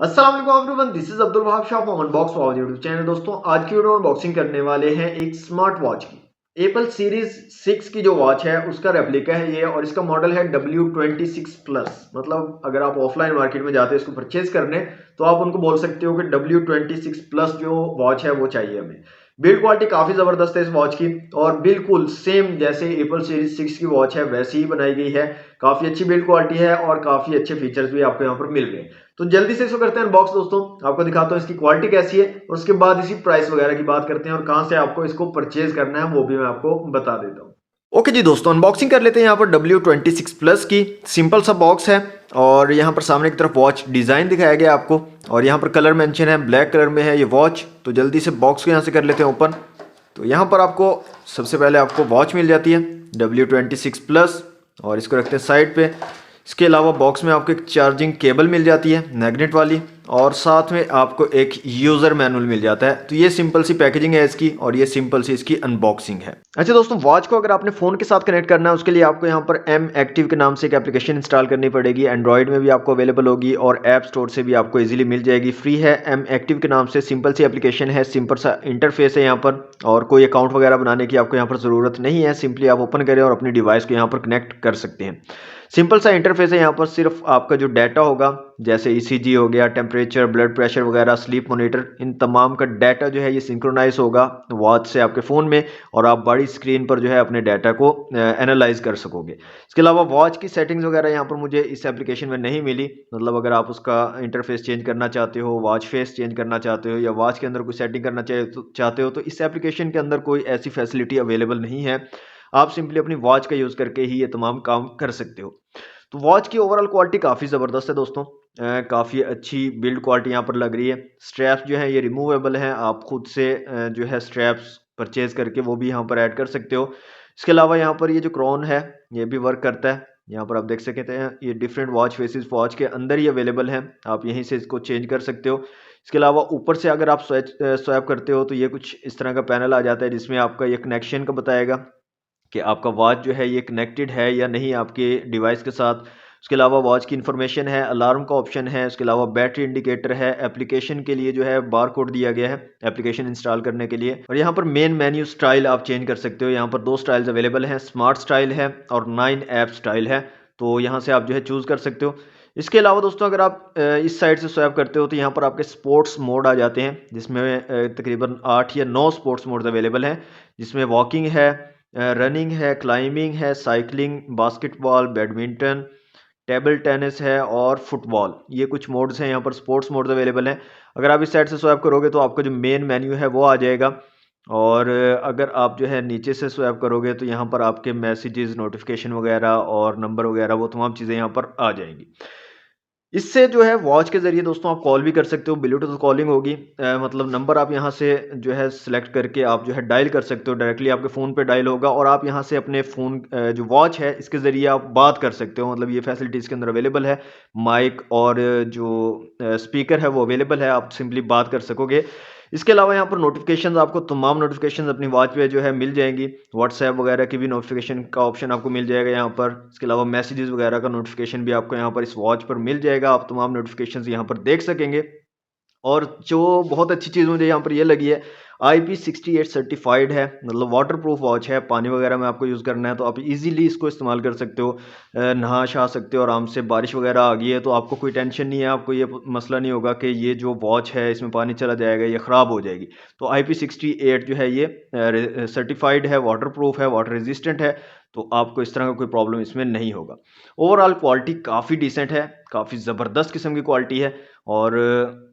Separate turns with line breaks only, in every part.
अस्सलाम वालेकुम everyone, this is Abdul Wahab Shah from unbox watch YouTube channel. दोस्तों, आज की वीडियो अनबॉक्सिंग करने वाले हैं एक स्मार्ट वॉच की। एप्पल सीरीज 6 की जो वॉच है उसका रेप्लिका है ये, और इसका मॉडल है W26 प्लस। मतलब अगर आप ऑफलाइन मार्केट में जाते हैं इसको परचेज करने, तो आप उनको बोल सकते हो कि W26 प्लस जो वॉच है वो चाहिए हमें। बिल्ड क्वालिटी काफी जबरदस्त है इस वॉच की, और बिल्कुल सेम जैसे एप्पल सीरीज 6 की वॉच है वैसी ही बनाई गई है। काफी अच्छी बिल्ड क्वालिटी है और काफी अच्छे फीचर्स भी आपको यहाँ पर मिल रहे हैं। तो जल्दी से इसको करते हैं अनबॉक्स दोस्तों। आपको दिखाता हूँ इसकी क्वालिटी कैसी है, और उसके बाद इसी प्राइस वगैरह की बात करते हैं और कहां से आपको इसको परचेज करना है वो भी मैं आपको बता देता हूँ। ओके जी दोस्तों, अनबॉक्सिंग कर लेते हैं यहाँ पर W26 प्लस की। सिंपल सा बॉक्स है, और यहाँ पर सामने की तरफ वॉच डिजाइन दिखाया गया आपको, और यहाँ पर कलर मेंशन है, ब्लैक कलर में है ये वॉच। तो जल्दी से बॉक्स को यहाँ से कर लेते हैं ओपन। तो यहाँ पर आपको सबसे पहले आपको वॉच मिल जाती है W26 प्लस, और इसको रखते हैं साइड पे। इसके अलावा बॉक्स में आपको एक चार्जिंग केबल मिल जाती है मैग्नेट वाली, और साथ में आपको एक यूज़र मैनुअल मिल जाता है। तो ये सिंपल सी पैकेजिंग है इसकी, और ये सिंपल सी इसकी अनबॉक्सिंग है। अच्छा दोस्तों, वॉच को अगर आपने फ़ोन के साथ कनेक्ट करना है उसके लिए आपको यहाँ पर M एक्टिव के नाम से एक एप्लीकेशन इंस्टॉल करनी पड़ेगी। एंड्रॉइड में भी आपको अवेलेबल होगी और ऐप स्टोर से भी आपको इजीली मिल जाएगी। फ्री है, M एक्टिव के नाम से। सिंपल सी एप्लीकेशन है, सिंपल सा इंटरफेस है यहाँ पर, और कोई अकाउंट वगैरह बनाने की आपको यहाँ पर ज़रूरत नहीं है। सिंपली आप ओपन करें और अपनी डिवाइस को यहाँ पर कनेक्ट कर सकते हैं। सिंपल सा इंटरफेस है। यहाँ पर सिर्फ आपका जो डाटा होगा, जैसे ईसीजी हो गया, टेम्परेचर, ब्लड प्रेशर वगैरह, स्लीप मॉनिटर, इन तमाम का डाटा जो है ये सिंक्रोनाइज होगा वॉच से आपके फ़ोन में, और आप बड़ी स्क्रीन पर जो है अपने डाटा को एनालाइज कर सकोगे। इसके अलावा वॉच की सेटिंग्स वगैरह यहाँ पर मुझे इस एप्लीकेशन में नहीं मिली। मतलब अगर आप उसका इंटरफेस चेंज करना चाहते हो, वॉच फेस चेंज करना चाहते हो, या वॉच के अंदर कोई सेटिंग करना चाहते हो, तो इस एप्लीकेशन के अंदर कोई ऐसी फैसिलिटी अवेलेबल नहीं है। आप सिंपली अपनी वॉच का यूज़ करके ही ये तमाम काम कर सकते हो। तो वॉच की ओवरऑल क्वालिटी काफ़ी ज़बरदस्त है दोस्तों। काफ़ी अच्छी बिल्ड क्वालिटी यहाँ पर लग रही है। स्ट्रैप्स जो है ये रिमूवेबल हैं, आप खुद से जो है स्ट्रैप्स परचेज करके वो भी यहाँ पर ऐड कर सकते हो। इसके अलावा यहाँ पर ये जो क्राउन है ये भी वर्क करता है। यहाँ पर आप देख सकते हैं ये डिफरेंट वॉच फेसेस वॉच के अंदर ही अवेलेबल हैं, आप यहीं से इसको चेंज कर सकते हो। इसके अलावा ऊपर से अगर आप स्वैप करते हो तो ये कुछ इस तरह का पैनल आ जाता है, जिसमें आपका ये कनेक्शन का बताएगा कि आपका वॉच जो है ये कनेक्टेड है या नहीं आपके डिवाइस के साथ। उसके अलावा वॉच की इन्फॉर्मेशन है, अलार्म का ऑप्शन है, उसके अलावा बैटरी इंडिकेटर है, एप्लीकेशन के लिए जो है बार कोड दिया गया है एप्लीकेशन इंस्टॉल करने के लिए। और यहाँ पर मेन मेन्यू स्टाइल आप चेंज कर सकते हो। यहाँ पर दो स्टाइल्स अवेलेबल हैं, स्मार्ट स्टाइल है और 9 ऐप स्टाइल है। तो यहाँ से आप जो है चूज़ कर सकते हो। इसके अलावा दोस्तों, अगर आप इस साइड से स्वैप करते हो तो यहाँ पर आपके स्पोर्ट्स मोड आ जाते हैं, जिसमें तकरीबन 8 या 9 स्पोर्ट्स मोड्स अवेलेबल हैं, जिसमें वॉकिंग है, रनिंग है, क्लाइंबिंग है, cycling, basketball, badminton, table tennis है और फुटबॉल। ये कुछ मोड्स हैं, यहाँ पर स्पोर्ट्स मोड्स अवेलेबल हैं। अगर आप इस साइड से स्वैप करोगे तो आपका जो मेन मेन्यू है वो आ जाएगा, और अगर आप जो है नीचे से स्वैप करोगे तो यहाँ पर आपके मैसेजेस, नोटिफिकेशन वगैरह और नंबर वगैरह वो तमाम चीज़ें यहाँ पर आ जाएंगी। इससे जो है वॉच के ज़रिए दोस्तों आप कॉल भी कर सकते हो, ब्लूटूथ कॉलिंग होगी। मतलब नंबर आप यहाँ से जो है सिलेक्ट करके आप जो है डायल कर सकते हो, डायरेक्टली आपके फ़ोन पे डायल होगा, और आप यहाँ से अपने फ़ोन जो वॉच है इसके ज़रिए आप बात कर सकते हो। मतलब ये फैसिलिटी इसके अंदर अवेलेबल है। माइक और जो स्पीकर है वो अवेलेबल है, आप सिंपली बात कर सकोगे। इसके अलावा यहाँ पर नोटिफिकेशंस, आपको तमाम नोटिफिकेशंस अपनी वॉच पे जो है मिल जाएंगी। व्हाट्सएप वगैरह की भी नोटिफिकेशन का ऑप्शन आपको मिल जाएगा यहाँ पर। इसके अलावा मैसेजेस वगैरह का नोटिफिकेशन भी आपको यहाँ पर इस वॉच पर मिल जाएगा। आप तमाम नोटिफिकेशंस यहाँ पर देख सकेंगे। और जो बहुत अच्छी चीज़ मुझे यहाँ पर ये लगी है, IP68 सर्टिफाइड है। मतलब वाटर प्रूफ वॉच है, पानी वगैरह में आपको यूज़ करना है तो आप इजीली इसको इस्तेमाल कर सकते हो। नहा शहा सकते हो आराम से। बारिश वगैरह आ गई है तो आपको कोई टेंशन नहीं है, आपको ये मसला नहीं होगा कि ये जो वॉच है इसमें पानी चला जाएगा, ये ख़राब हो जाएगी। तो IP68 जो है ये सर्टिफाइड है, वाटर प्रूफ है, वाटर रेजिस्टेंट है, तो आपको इस तरह का कोई प्रॉब्लम इसमें नहीं होगा। ओवरऑल क्वालिटी काफ़ी डिसेंट है, काफ़ी ज़बरदस्त किस्म की क्वालिटी है, और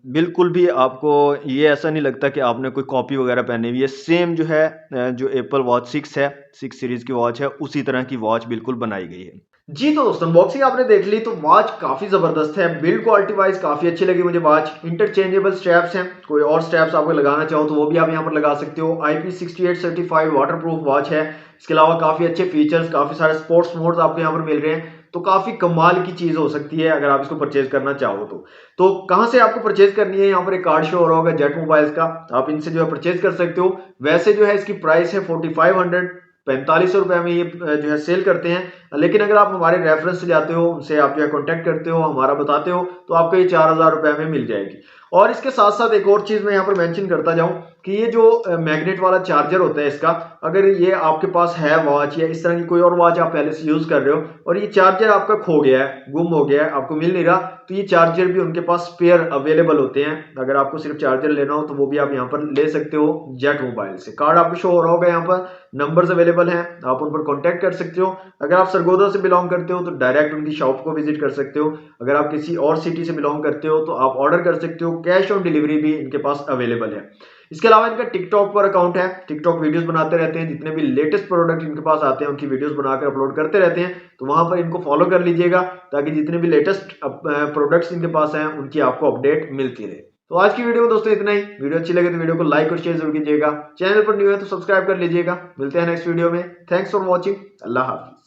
बिल्कुल भी आपको ये ऐसा नहीं लगता कि आपने कोई कॉपी वगैरह पहनी हुई है। सेम जो है जो एप्पल वॉच 6 है, 6 सीरीज़ की वॉच है, उसी तरह की वॉच बिल्कुल बनाई गई है। जी तो दोस्तों, अनबॉक्सिंग आपने देख ली। तो वॉच काफी जबरदस्त है, बिल्ड क्वालिटी वाइज काफी अच्छी लगी मुझे वॉच। इंटरचेंजेबल स्ट्रैप्स हैं, कोई और स्ट्रैप्स आपको लगाना चाहो तो वो भी आप यहाँ पर लगा सकते हो। IP68 सर्टिफाइड वाटरप्रूफ वॉच है। इसके अलावा काफी अच्छे फीचर्स, काफी सारे स्पोर्ट्स मोड्स आपको यहाँ पर मिल रहे हैं। तो काफी कमाल की चीज हो सकती है अगर आप इसको परचेज करना चाहो तो कहां से आपको परचेज करनी है, यहाँ पर एक कार्ड शो हो रहा होगा जेट मोबाइल्स का, आप इनसे जो है परचेज कर सकते हो। वैसे जो है इसकी प्राइस है 4500 ₹45 में ये जो है सेल करते हैं। लेकिन अगर आप हमारे रेफरेंस से जाते हो, उनसे आप जो है कॉन्टैक्ट करते हो, हमारा बताते हो, तो आपको ये ₹4000 में मिल जाएगी। और इसके साथ-साथ एक और चीज़ मैं यहाँ पर मेंशन करता जाऊँ कि ये जो मैग्नेट वाला चार्जर होता है इसका, अगर ये आपके पास है वॉच या इस तरह की कोई और वॉच आप पहले से यूज़ कर रहे हो और ये चार्जर आपका खो गया है, गुम हो गया है, आपको मिल नहीं रहा, तो ये चार्जर भी उनके पास स्पेयर अवेलेबल होते हैं। अगर आपको सिर्फ चार्जर लेना हो तो वो भी आप यहाँ पर ले सकते हो जेट मोबाइल से। कार्ड आपको शो हो रहा होगा यहाँ पर, नंबर्स अवेलेबल हैं, आप उन पर कॉन्टैक्ट कर सकते हो। अगर आप सरगोदा से बिलोंग करते हो तो डायरेक्ट उनकी शॉप को विजिट कर सकते हो। अगर आप किसी और सिटी से बिलोंग करते हो तो आप ऑर्डर कर सकते हो, कैश ऑन डिलीवरी भी इनके पास अवेलेबल है। इसके अलावा इनका टिकटॉक पर अकाउंट है, टिकटॉक वीडियोस बनाते रहते हैं, जितने भी लेटेस्ट प्रोडक्ट इनके पास आते हैं उनकी वीडियोस बनाकर अपलोड करते रहते हैं, तो वहां पर इनको फॉलो कर लीजिएगा ताकि जितने भी लेटेस्ट प्रोडक्ट्स इनके पास हैं उनकी आपको अपडेट मिलती रहे। तो आज की वीडियो में दोस्तों इतना ही। वीडियो अच्छी लगे तो वीडियो को लाइक और शेयर जरूर कीजिएगा। चैनल पर न्यू है तो सब्सक्राइब कर लीजिएगा। मिलते हैं नेक्स्ट वीडियो में। Thanks for watching. Allah Hafiz.